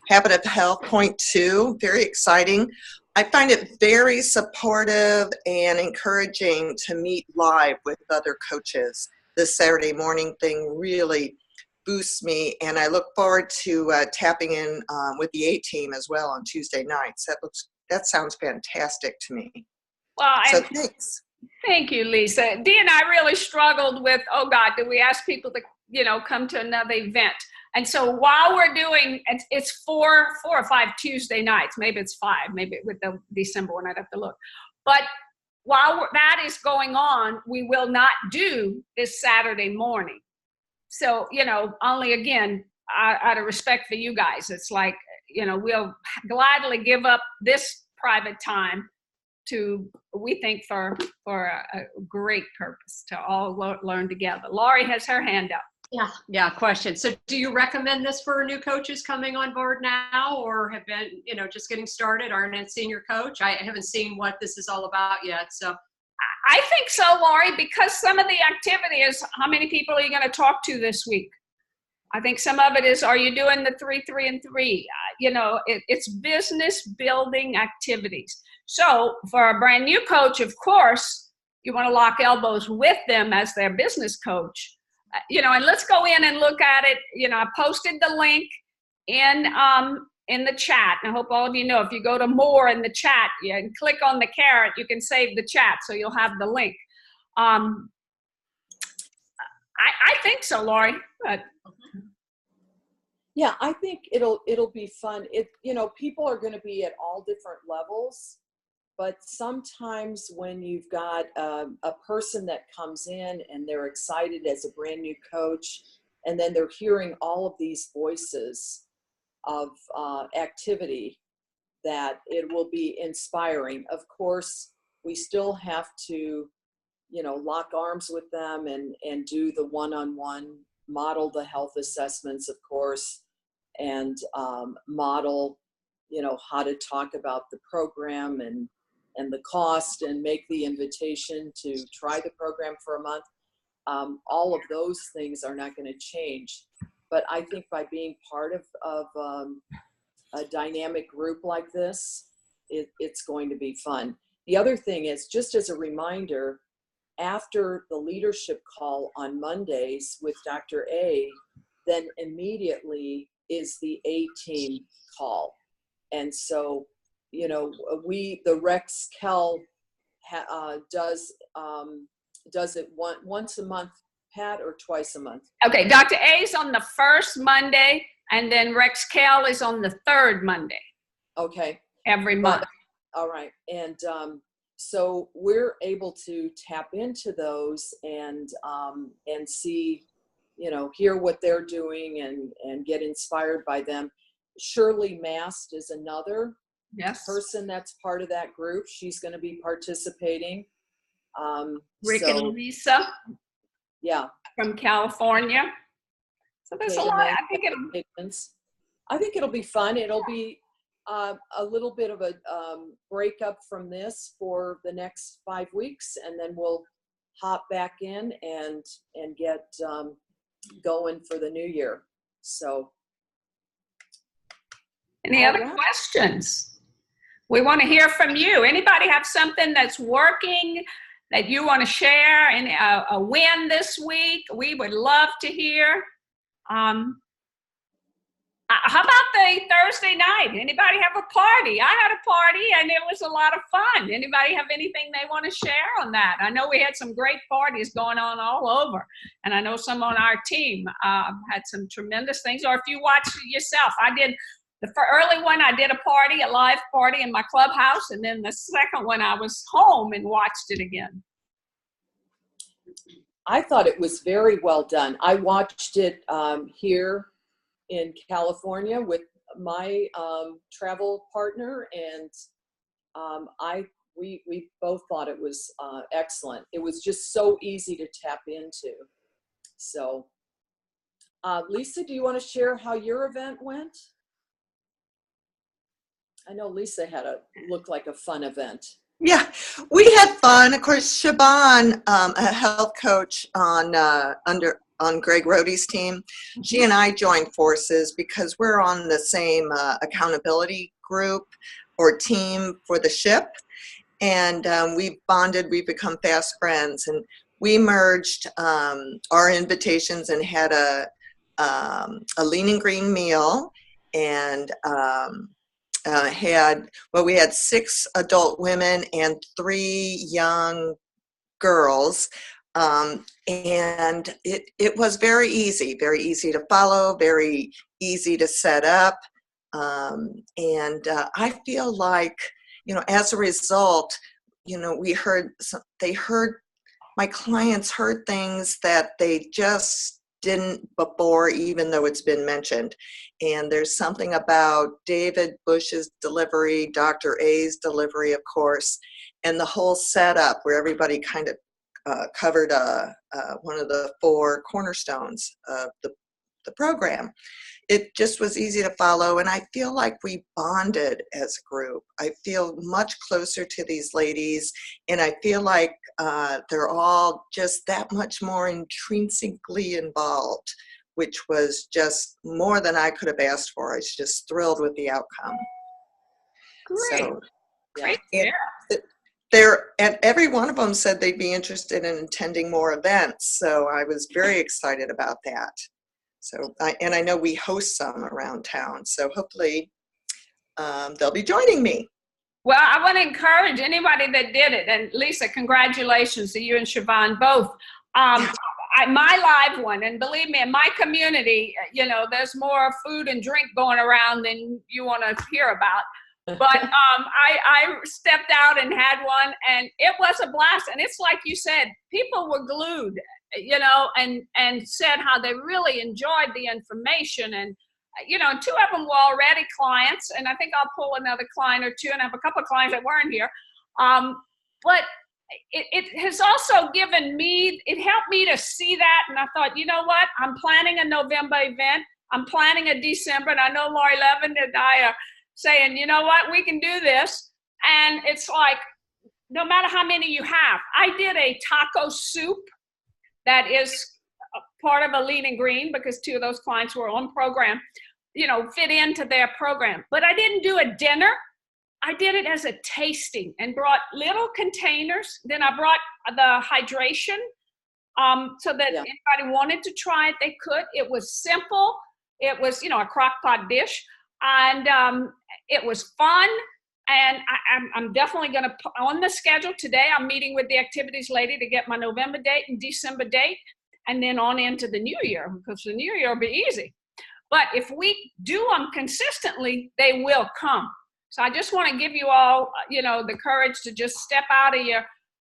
Habit of Health .2. Very exciting. I find it very supportive and encouraging to meet live with other coaches. This Saturday morning thing really boosts me, and I look forward to tapping in with the A team as well on Tuesday nights. That sounds fantastic to me. Well, So thanks. Thank you, Lisa. Dee and I really struggled with, oh God, do we ask people to, you know, come to another event? And so while we're doing, it's four or five Tuesday nights, maybe it's five, maybe with the December one, I'd have to look. But while that is going on, we will not do this Saturday morning. So, you know, only again, out of respect for you guys, it's like, you know, we'll gladly give up this private time to, we think, for a great purpose to all learn together. Laurie has her hand up. Yeah, question. So do you recommend this for new coaches coming on board now, or have been, you know, just getting started, aren't a senior coach? I haven't seen what this is all about yet. So I think so, Laurie, because some of the activity is how many people are you going to talk to this week? I think some of it is, are you doing the 3, 3, and 3? You know, it's business building activities. So for a brand new coach, of course, you want to lock elbows with them as their business coach. You know, and let's go in and look at it. You know, I posted the link in the chat. And I hope all of you know, if you go to more in the chat and click on the caret, you can save the chat so you'll have the link. I think so, Laurie. But yeah, I think it'll be fun. You know, people are going to be at all different levels. But sometimes when you've got a person that comes in and they're excited as a brand new coach, and then they're hearing all of these voices of activity, that it will be inspiring. Of course, we still have to, you know, lock arms with them and do the one-on-one, model the health assessments, of course, and model, you know, how to talk about the program and the cost, and make the invitation to try the program for a month. All of those things are not going to change. But I think by being part of a dynamic group like this, it's going to be fun. The other thing is, just as a reminder, after the leadership call on Mondays with Dr. A, then immediately is the A team call. And so, you know, the Rex Kell does it once a month, Pat, or twice a month? Okay, Dr. A is on the first Monday, and then Rex Kell is on the third Monday. Okay. Every month. All right. And so we're able to tap into those and see, you know, hear what they're doing and get inspired by them. Shirley Mast is another person that's part of that group. She's going to be participating. Rick and Lisa. Yeah. From California. So there's a lot. I think it'll be fun. It'll be a little bit of a breakup from this for the next 5 weeks, and then we'll hop back in and get going for the new year. So, any other questions? We want to hear from you. Anybody have something that's working that you want to share, and a win this week? We would love to hear. How about the Thursday night? Anybody have a party? I had a party and it was a lot of fun. Anybody have anything they want to share on that? I know we had some great parties going on all over, and I know some on our team had some tremendous things. Or if you watched it yourself, I did the early one. I did a live party in my clubhouse, and then the second one I was home and watched it again. I thought it was very well done. I watched it here in California with my travel partner, and we both thought it was excellent. It was just so easy to tap into. So, Lisa, do you want to share how your event went? I know Lisa looked like a fun event. Yeah, we had fun. Of course, Siobhan, a health coach on Greg Rohde's team, she and I joined forces because we're on the same accountability group or team for the ship, and we've bonded. We've become fast friends, and we merged our invitations and had a lean and green meal, and we had 6 adult women and 3 young girls, and it was very easy to follow, very easy to set up, and I feel like, you know, as a result, you know, my clients heard things that they just didn't before, even though it's been mentioned. And there's something about David Bush's delivery, Dr. A's delivery, of course, and the whole setup where everybody kind of covered one of the 4 cornerstones of the program. It just was easy to follow, and I feel like we bonded as a group. I feel much closer to these ladies, and I feel like they're all just that much more intrinsically involved, which was just more than I could have asked for. I was just thrilled with the outcome. Great. So, great. And every one of them said they'd be interested in attending more events. So I was very excited about that. So, I know we host some around town. So hopefully they'll be joining me. Well, I want to encourage anybody that did it. And Lisa, congratulations to you and Siobhan both. My live one, and believe me, in my community, you know, there's more food and drink going around than you want to hear about. But I stepped out and had one, and it was a blast. And it's like you said, people were glued, you know, and said how they really enjoyed the information. And, you know, 2 of them were already clients, and I think I'll pull another client or 2, and I have a couple of clients that weren't here. But it has also given me, it helped me to see that, and I thought, you know what, I'm planning a November event, I'm planning a December, and I know Lori Levin and I are saying, you know what, we can do this. And it's like, no matter how many you have. I did a taco soup that is part of a lean and green, because 2 of those clients were on program, you know, fit into their program. But I didn't do a dinner. I did it as a tasting and brought little containers. Then I brought the hydration so that anybody wanted to try it, they could. It was simple. It was, a crock pot dish, and it was fun. And I'm definitely going to put on the schedule today. I'm meeting with the activities lady to get my November date and December date, and then on into the new year, because the new year will be easy. But if we do them consistently, they will come. So I just want to give you all, the courage to just step out of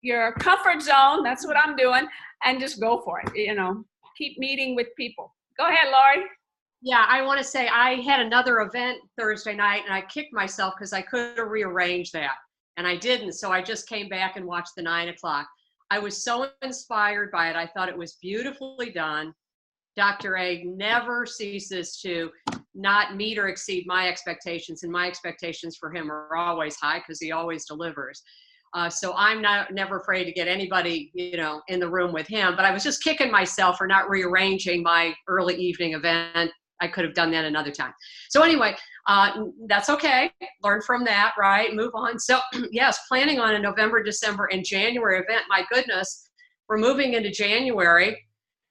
your comfort zone. That's what I'm doing, and just go for it. Keep meeting with people. Go ahead, Lori. Yeah, I want to say I had another event Thursday night, and I kicked myself because I could have rearranged that, and I didn't. So I just came back and watched the 9 o'clock. I was so inspired by it. I thought it was beautifully done. Dr. A never ceases to not meet or exceed my expectations, and my expectations for him are always high because he always delivers. So I'm never afraid to get anybody, in the room with him. But I was just kicking myself for not rearranging my early evening event. I could have done that another time. So anyway, that's okay. Learn from that, right? Move on. So yes, planning on a November, December, and January event. My goodness, we're moving into January.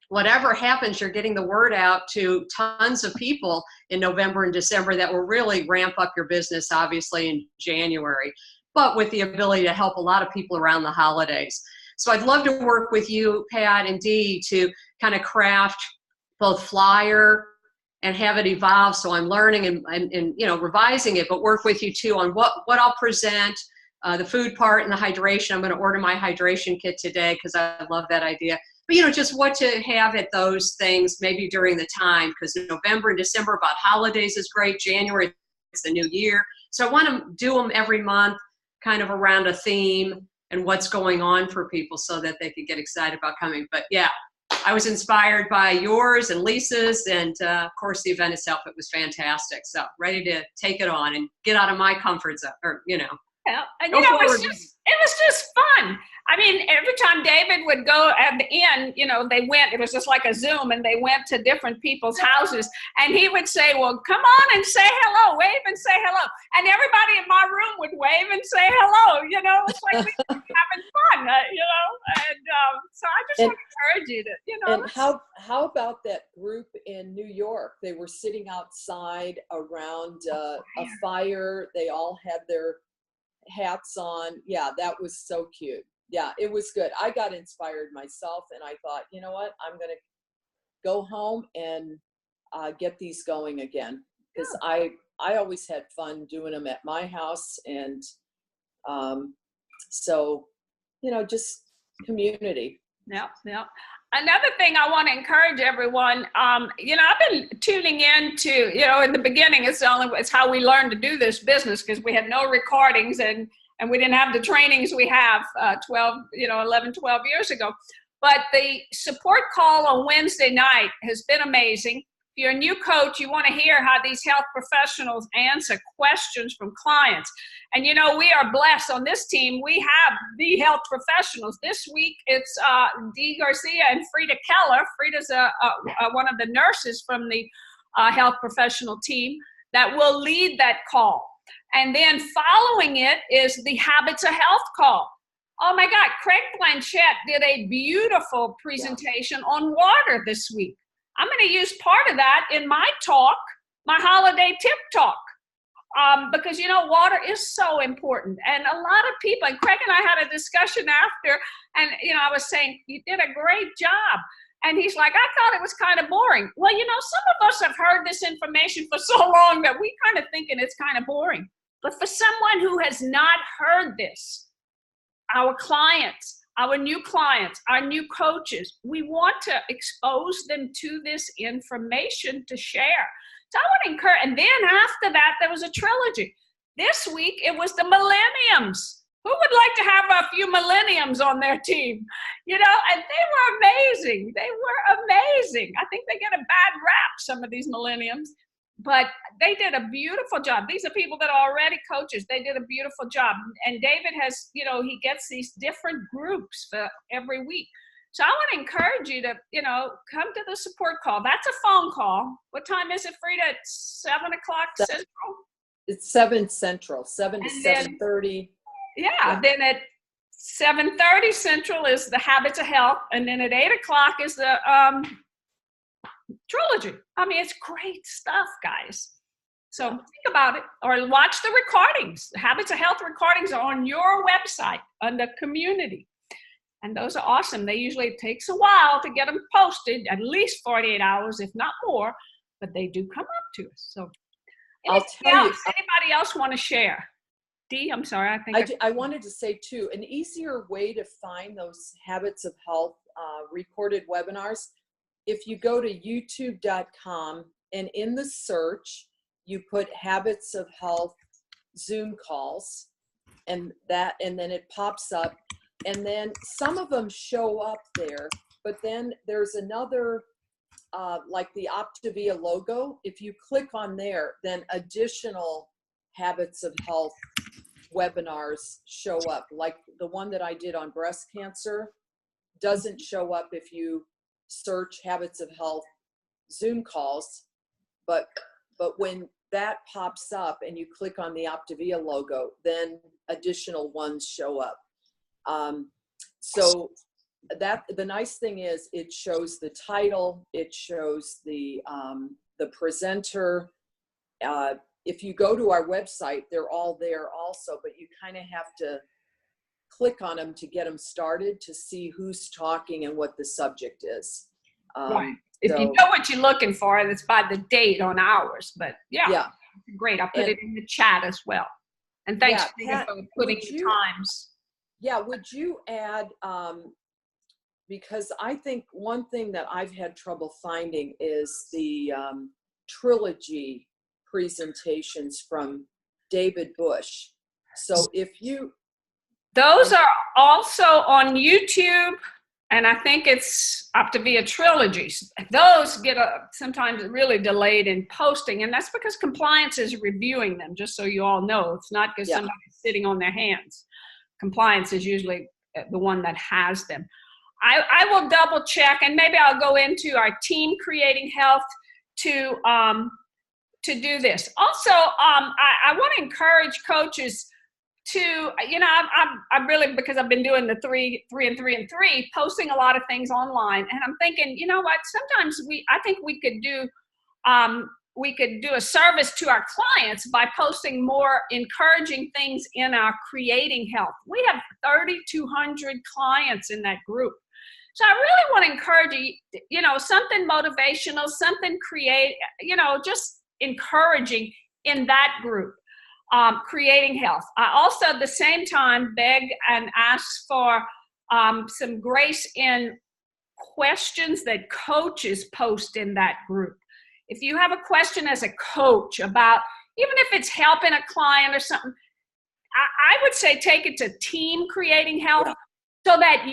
Whatever happens, you're getting the word out to tons of people in November and December that will really ramp up your business, obviously, in January, but with the ability to help a lot of people around the holidays. So I'd love to work with you, Pat and Dee, to kind of craft both flyer and have it evolve. So I'm learning and revising it, but work with you too on what I'll present, the food part and the hydration. I'm going to order my hydration kit today because I love that idea. But, just what to have at those things maybe during the time, because November and December about holidays is great. January, it's the new year. So I want to do them every month, kind of around a theme and what's going on for people so that they could get excited about coming. But yeah, I was inspired by yours and Lisa's, and of course the event itself, it was fantastic. So ready to take it on and get out of my comfort zone, or, Yeah, and it was just fun. I mean, every time David would go at the end, they went, it was just like a Zoom, and they went to different people's houses, and he would say, well, come on and say hello, wave and say hello. And everybody in my room would wave and say hello, it's like we were having fun, and so I just want to encourage you to, And how about that group in New York? They were sitting outside around a fire. They all had their hats on. Yeah, that was so cute. Yeah, it was good. I got inspired myself, and I thought, you know what, I'm going to go home and get these going again, because I always had fun doing them at my house. And so, just community. Yeah. Another thing I want to encourage everyone, I've been tuning in to, in the beginning, it's how we learned to do this business, because we had no recordings and we didn't have the trainings we have 11, 12 years ago. But the support call on Wednesday night has been amazing. If you're a new coach, you want to hear how these health professionals answer questions from clients. And, we are blessed on this team. We have the health professionals. This week, it's Dee Garcia and Frida Keller. Frida's one of the nurses from the health professional team that will lead that call. And then following it is the Habits of Health call. Oh my God, Craig Blanchett did a beautiful presentation on water this week. I'm going to use part of that in my talk, my holiday tip talk, because, water is so important. And a lot of people, and Craig and I had a discussion after, and, I was saying, you did a great job. And he's like, I thought it was kind of boring. Well, some of us have heard this information for so long that we kind of thinking it's kind of boring. But for someone who has not heard this, our clients, our new clients, our new coaches, we want to expose them to this information to share. So I want to encourage, and then after that, there was a trilogy. This week, it was the millenniums. Who would like to have a few millenniums on their team? And they were amazing. They were amazing. I think they get a bad rap, some of these millenniums, but they did a beautiful job. These are people that are already coaches. They did a beautiful job. And David has, he gets these different groups for every week. So I want to encourage you to, come to the support call. That's a phone call. What time is it, Frida? It's 7 o'clock Central? It's 7 Central, 7 to 7:30. Yeah, then at 7:30 Central is the Habits of Health, and then at 8 o'clock is the trilogy. I mean, it's great stuff, guys. So think about it, or watch the recordings. Habits of Health recordings are on your website under community. And those are awesome. It takes a while to get them posted, at least 48 hours, if not more, but they do come up to us. So anybody else want to share? Dee, I'm sorry. I wanted to say too, an easier way to find those Habits of Health recorded webinars, if you go to youtube.com and in the search, you put Habits of Health Zoom calls, and then it pops up, and then some of them show up there, but then there's another, like the Optavia logo. If you click on there, then additional Habits of Health webinars show up. Like the one that I did on breast cancer doesn't show up if you search Habits of Health Zoom calls, but when that pops up and you click on the Optavia logo, then additional ones show up. So that the nice thing is it shows the title, it shows the presenter. If you go to our website, they're all there also, but you kind of have to click on them to get them started to see who's talking and what the subject is. Right. If you know what you're looking for, and it's by the date on ours, but yeah. Great. I'll put it in the chat as well. And thanks Pat, for putting in times. Yeah, would you add, because I think one thing that I've had trouble finding is the trilogy presentations from David Bush. So those are also on YouTube, and I think it's Optavia trilogies. Those get sometimes really delayed in posting, and that's because compliance is reviewing them, just so you all know. It's not because somebody's sitting on their hands. Compliance is usually the one that has them. I will double check, and maybe I'll go into our team Creating Health to do this. Also, I want to encourage coaches to, I'm really, because I've been doing the 3 and 3 and 3, posting a lot of things online, and I'm thinking, you know what? Sometimes I think we could do a service to our clients by posting more encouraging things in our Creating Health. We have 3,200 clients in that group. So I really want to encourage you, something motivational, something just encouraging in that group, Creating Health. I also at the same time beg and ask for some grace in questions that coaches post in that group. If you have a question as a coach about, even if it's helping a client or something, I would say take it to Team Creating Health, so that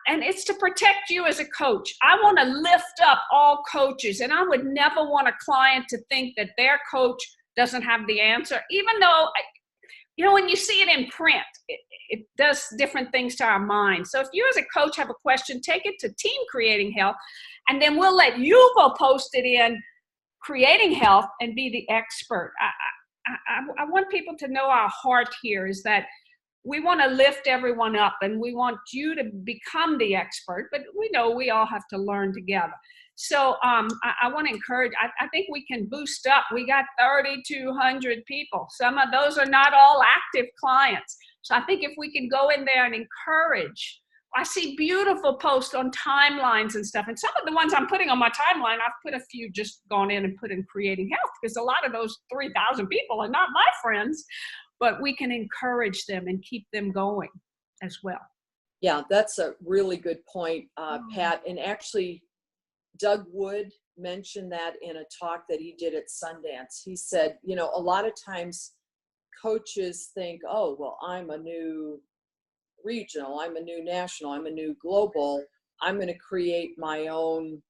and it's to protect you as a coach. I want to lift up all coaches, and I would never want a client to think that their coach doesn't have the answer, even though, when you see it in print, it does different things to our mind. So if you as a coach have a question, take it to Team Creating Health, and then we'll let you go post it in Creating Health and be the expert. I want people to know our heart here is that we want to lift everyone up, and we want you to become the expert, but we know we all have to learn together. So I want to encourage, I think we can boost up. We got 3,200 people. Some of those are not all active clients. So I think if we can go in there and encourage, I see beautiful posts on timelines and stuff. And some of the ones I'm putting on my timeline, I've put a few just gone in and put in Creating Health, because a lot of those 3,000 people are not my friends, but we can encourage them and keep them going as well. Yeah, that's a really good point, Pat. And actually, Doug Wood mentioned that in a talk that he did at Sundance. He said, a lot of times coaches think, oh, well, I'm a new regional, I'm a new national, I'm a new global. I'm going to create my own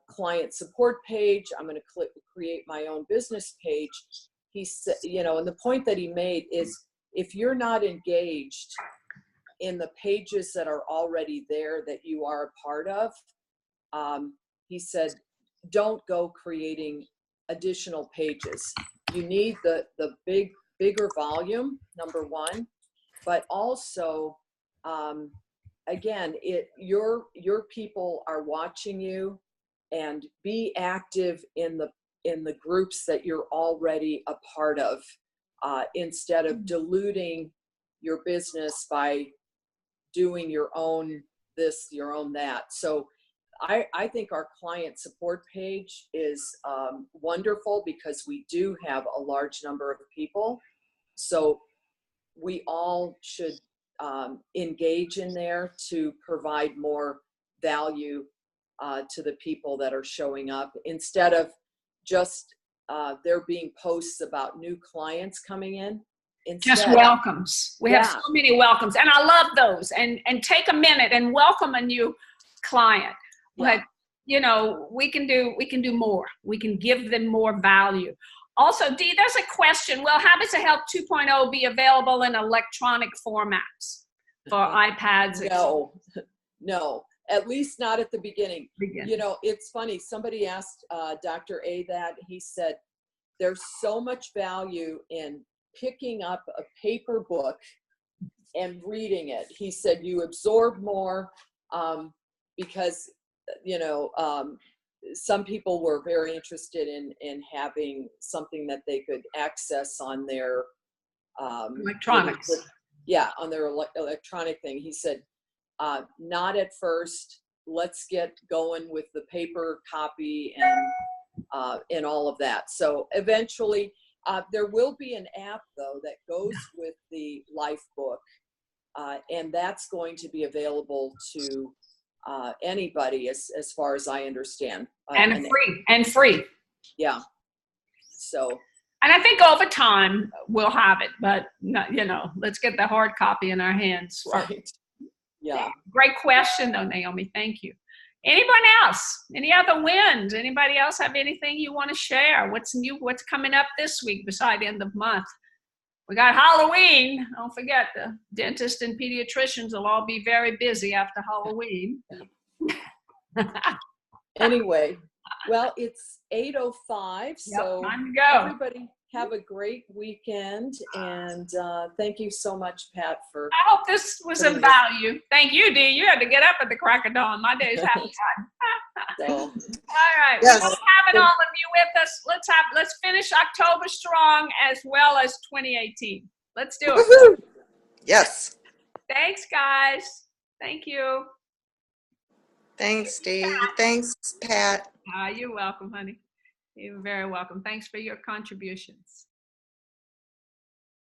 client support page. I'm going to create my own business page. He said, and the point that he made is, if you're not engaged in the pages that are already there that you are a part of, he said, don't go creating additional pages. You need the bigger volume, number one, but also, again, your people are watching you. and be active in the groups that you're already a part of, instead of diluting your business by doing your own this, your own that. So I think our client support page is wonderful because we do have a large number of people. So we all should engage in there to provide more value to the people that are showing up, instead of just there being posts about new clients coming in. Just Instead, welcomes. We have Yeah. so many welcomes, and I love those. And take a minute and welcome a new client. Yeah. But you know, we can do more. We can give them more value. Also, Dee, there's a question. Will Habits of Health 2.0 be available in electronic formats for iPads? No, at least not at the beginning. You know, it's funny. Somebody asked Dr. A that. He said, there's so much value in picking up a paper book and reading it. He said, you absorb more because, you know, some people were very interested in having something that they could access on their Electronics. on their electronic thing. He said, not at first. Let's get going with the paper copy and all of that. So eventually, there will be an app though that goes with the Life book, and that's going to be available to anybody, as far as I understand. And free. Yeah. So. And I think over time we'll have it, but not, you know, let's get the hard copy in our hands. Right. Yeah. Great question though, Naomi. Thank you. Anyone else? Any other wins? Anybody else have anything you want to share? What's new? What's coming up this week besides end of month? We got Halloween. Don't forget, the dentists and pediatricians will all be very busy after Halloween. Anyway, well, it's 8:05, so time to go. Everybody have a great weekend, and thank you so much, Pat, for. I hope this was of value. Thank you, Dee. You had to get up at the crack of dawn. My day's half time. So. All right. Yes. We love having all of you with us. Let's finish October strong as well as 2018. Let's do it. Woohoo! Yes. Thanks, guys. Thank you. Thanks, Steve. Thanks, Pat. You're welcome, honey. You're very welcome. Thanks for your contributions.